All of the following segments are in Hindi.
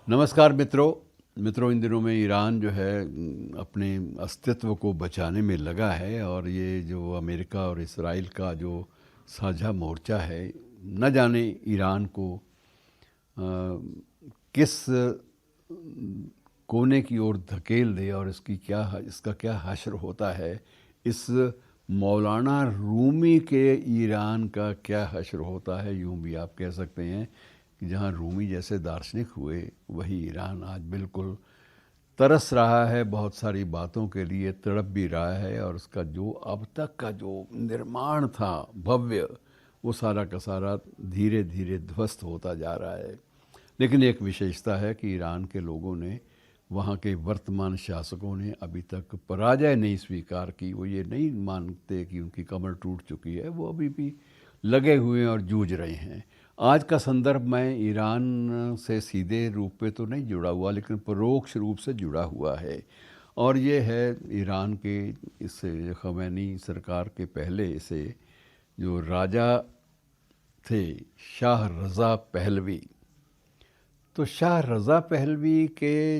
नमस्कार मित्रों। इन दिनों में ईरान जो है अपने अस्तित्व को बचाने में लगा है, और ये जो अमेरिका और इसराइल का जो साझा मोर्चा है, न जाने ईरान को किस कोने की ओर धकेल दे और इसका क्या हश्र होता है। इस मौलाना रूमी के ईरान का क्या हश्र होता है, यूं भी आप कह सकते हैं कि जहां रूमी जैसे दार्शनिक हुए, वही ईरान आज बिल्कुल तरस रहा है, बहुत सारी बातों के लिए तड़प भी रहा है, और उसका जो अब तक का जो निर्माण था भव्य, वो सारा का सारा धीरे धीरे ध्वस्त होता जा रहा है। लेकिन एक विशेषता है कि ईरान के लोगों ने, वहाँ के वर्तमान शासकों ने अभी तक पराजय नहीं स्वीकार की। वो ये नहीं मानते कि उनकी कमर टूट चुकी है, वो अभी भी लगे हुए हैं और जूझ रहे हैं। आज का संदर्भ मैं ईरान से सीधे रूप पे तो नहीं जुड़ा हुआ, लेकिन परोक्ष रूप से जुड़ा हुआ है, और ये है ईरान के इस ख़मैनी सरकार के पहले से जो राजा थे, शाह रज़ा पहलवी। तो शाह रज़ा पहलवी के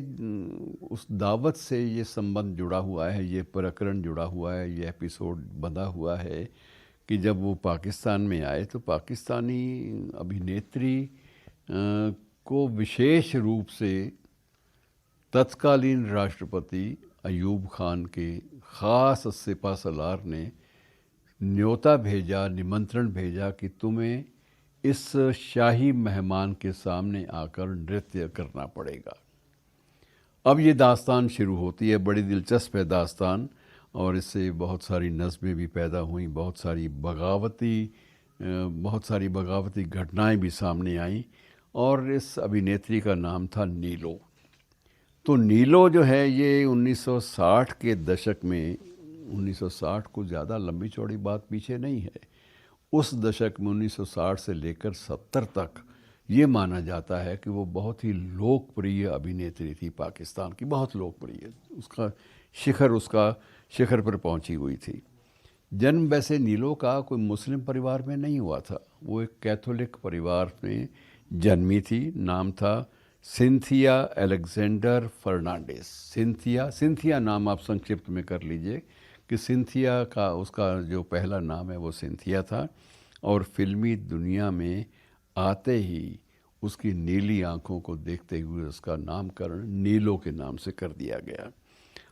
उस दावत से ये संबंध जुड़ा हुआ है, ये प्रकरण जुड़ा हुआ है, ये एपिसोड बंधा हुआ है कि जब वो पाकिस्तान में आए तो पाकिस्तानी अभिनेत्री को विशेष रूप से तत्कालीन राष्ट्रपति अयूब खान के ख़ास सिपा सलार ने न्योता भेजा, निमंत्रण भेजा कि तुम्हें इस शाही मेहमान के सामने आकर नृत्य करना पड़ेगा। अब ये दास्तान शुरू होती है, बड़ी दिलचस्प है दास्तान, और इससे बहुत सारी नज़में भी पैदा हुई, बहुत सारी बगावती घटनाएं भी सामने आईं, और इस अभिनेत्री का नाम था नीलो। तो नीलो जो है ये 1960 के दशक में, 1960 को ज़्यादा लंबी चौड़ी बात पीछे नहीं है, उस दशक में 1960 से लेकर 70 तक ये माना जाता है कि वो बहुत ही लोकप्रिय अभिनेत्री थी, पाकिस्तान की बहुत लोकप्रिय, उसका शिखर पर पहुंची हुई थी। जन्म वैसे नीलो का कोई मुस्लिम परिवार में नहीं हुआ था, वो एक कैथोलिक परिवार में जन्मी थी। नाम था सिंथिया अलेक्जेंडर फर्नांडिस। सिंथिया नाम आप संक्षिप्त में कर लीजिए कि सिंथिया का, उसका जो पहला नाम है वो सिंथिया था, और फिल्मी दुनिया में आते ही उसकी नीली आंखों को देखते हुए उसका नामकरण नीलो के नाम से कर दिया गया।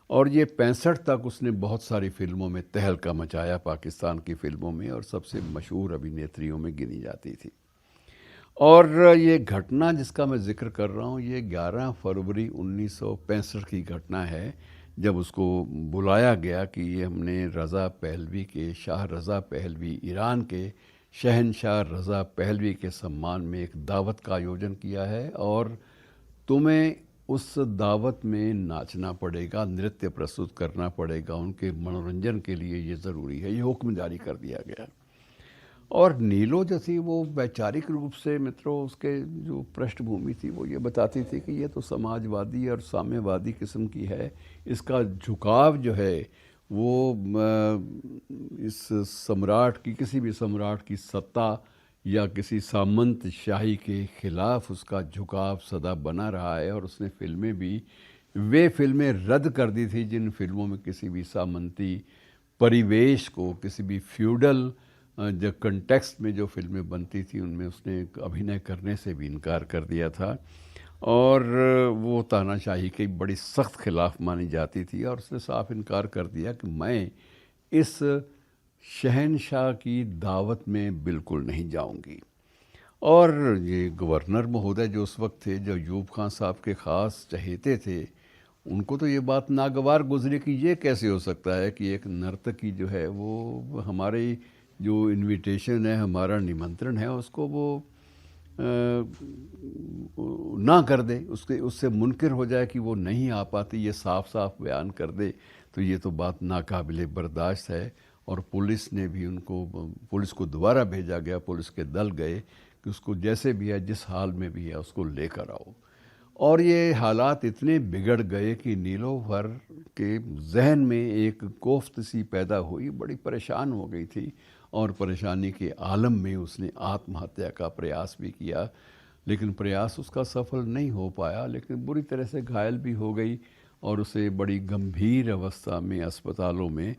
और ये 65 तक उसने बहुत सारी फिल्मों में तहलका मचाया, पाकिस्तान की फिल्मों में, और सबसे मशहूर अभिनेत्रियों में गिनी जाती थी। और ये घटना जिसका मैं जिक्र कर रहा हूँ, ये 11 फरवरी 1965 की घटना है, जब उसको बुलाया गया कि ये हमने रज़ा पहलवी के, शाह रज़ा पहलवी, ईरान के शहनशाह रज़ा पहलवी के सम्मान में एक दावत का आयोजन किया है, और तुम्हें उस दावत में नाचना पड़ेगा, नृत्य प्रस्तुत करना पड़ेगा, उनके मनोरंजन के लिए ये ज़रूरी है। ये हुक्म जारी कर दिया गया। और नीलो जो थी वो वैचारिक रूप से, मित्रों, उसके जो पृष्ठभूमि थी वो ये बताती थी कि ये तो समाजवादी और साम्यवादी किस्म की है। इसका झुकाव जो है वो इस सम्राट की, किसी भी सम्राट की सत्ता या किसी सामंत शाही के खिलाफ उसका झुकाव सदा बना रहा है। और उसने वे फिल्में रद्द कर दी थी जिन फिल्मों में किसी भी सामंती परिवेश को, किसी भी फ्यूडल जो कंटेक्स्ट में जो फिल्में बनती थी उनमें उसने अभिनय करने से भी इनकार कर दिया था, और वो तानाशाही के बड़ी सख्त खिलाफ मानी जाती थी। और उसने साफ इनकार कर दिया कि मैं इस शहनशाह की दावत में बिल्कुल नहीं जाऊंगी। और ये गवर्नर महोदय जो उस वक्त थे, जो अयूब खान साहब के ख़ास चहेते थे, उनको तो ये बात नागवार गुजरी कि ये कैसे हो सकता है कि एक नर्तकी जो है वो हमारे जो इनविटेशन है, हमारा निमंत्रण है, उसको वो ना कर दे, उससे मुनकिर हो जाए कि वो नहीं आ पाती, ये साफ साफ बयान कर दे, तो ये तो बात नाकाबिले बर्दाश्त है। और पुलिस को दोबारा भेजा गया, पुलिस के दल गए कि उसको जैसे भी है, जिस हाल में भी है, उसको लेकर आओ। और ये हालात इतने बिगड़ गए कि नीलोफर के जहन में एक कोफ्त सी पैदा हुई, बड़ी परेशान हो गई थी, और परेशानी के आलम में उसने आत्महत्या का प्रयास भी किया। लेकिन प्रयास उसका सफल नहीं हो पाया, लेकिन बुरी तरह से घायल भी हो गई और उसे बड़ी गंभीर अवस्था में अस्पतालों में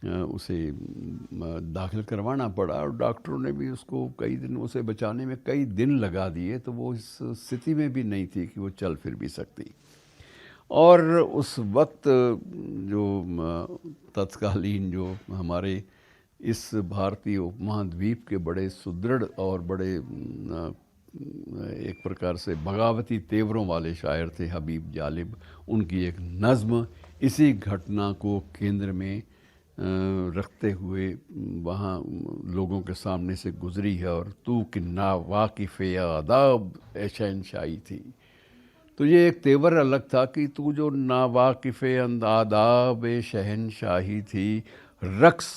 उसे दाखिल करवाना पड़ा और डॉक्टरों ने भी उसको कई दिन, उसे बचाने में कई दिन लगा दिए, तो वो इस स्थिति में भी नहीं थी कि वो चल फिर भी सकती। और उस वक्त जो तत्कालीन जो हमारे इस भारतीय उपमहाद्वीप के बड़े सुदृढ़ और बड़े एक प्रकार से बगावती तेवरों वाले शायर थे हबीब जालिब, उनकी एक नज़्म इसी घटना को केंद्र में रखते हुए वहाँ लोगों के सामने से गुजरी है, और तू कि ना वाकिफ़ आदाब ए शहनशाही थी। तो ये एक तेवर अलग था कि तू जो ना वाकिफ़ आदाब ए शहनशाही थी, रक्स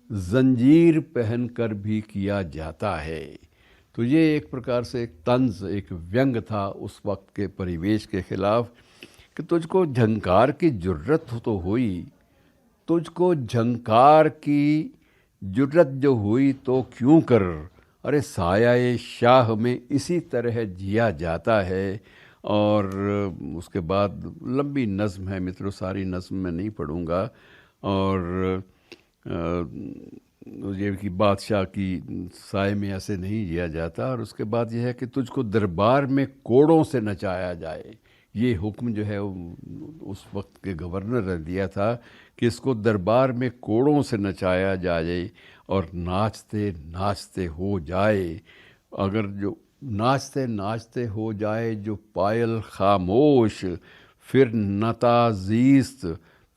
जंजीर पहन कर भी किया जाता है। तो ये एक प्रकार से एक तंज, एक व्यंग था उस वक्त के परिवेश के खिलाफ कि तुझको झंकार की जुर्रत तो हुई, तुझको झंकार की जुर्रत जो हुई तो क्यों कर, अरे साया शाह में इसी तरह जिया जाता है। और उसके बाद लंबी नज़्म है मित्रों, सारी नज़्म मैं नहीं पढ़ूँगा। और ये कि बादशाह की साए में ऐसे नहीं जिया जाता। और उसके बाद यह है कि तुझको दरबार में कोड़ों से नचाया जाए, ये हुक्म जो है उस वक्त के गवर्नर ने दिया था कि इसको दरबार में कोड़ों से नचाया जाए और नाचते नाचते हो जाए। अगर जो नाचते नाचते हो जाए जो पायल खामोश, फिर नताजीस्त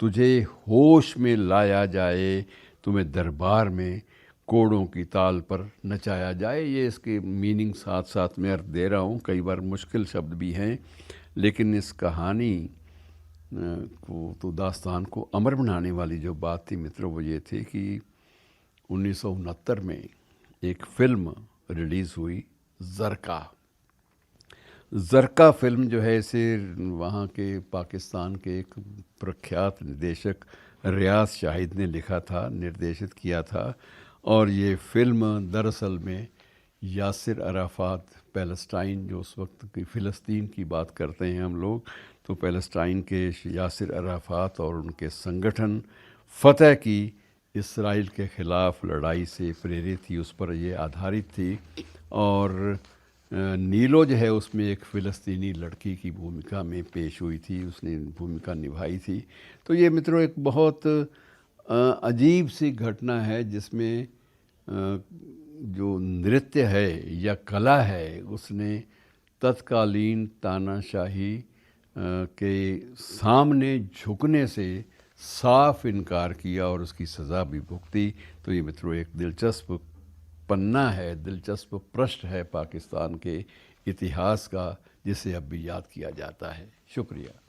तुझे होश में लाया जाए, तुम्हें दरबार में कोड़ों की ताल पर नचाया जाए। ये इसके मीनिंग साथ साथ में अर्थ दे रहा हूँ, कई बार मुश्किल शब्द भी हैं, लेकिन इस कहानी को तो दास्तान को अमर बनाने वाली जो बात थी मित्रों वो ये थी कि 1969 में एक फ़िल्म रिलीज़ हुई, ज़रका फिल्म जो है इसे वहाँ के पाकिस्तान के एक प्रख्यात निर्देशक रियाज शाहिद ने लिखा था, निर्देशित किया था। और ये फिल्म दरअसल में यासिर अराफात, पैलेस्टाइन जो उस वक्त की फ़िलिस्तीन की बात करते हैं हम लोग, तो पैलेस्टाइन के यासिर अराफात और उनके संगठन फ़तह की इसराइल के ख़िलाफ़ लड़ाई से प्रेरित थी, उस पर ये आधारित थी। और नीलो जो है उसमें एक फ़िलिस्तीनी लड़की की भूमिका में पेश हुई थी, उसने भूमिका निभाई थी। तो ये मित्रों एक बहुत अजीब सी घटना है जिसमें जो नृत्य है या कला है उसने तत्कालीन तानाशाही के सामने झुकने से साफ इनकार किया और उसकी सज़ा भी भुगती। तो ये मित्रों एक दिलचस्प पन्ना है, दिलचस्प पृष्ठ है पाकिस्तान के इतिहास का, जिसे अब भी याद किया जाता है। शुक्रिया।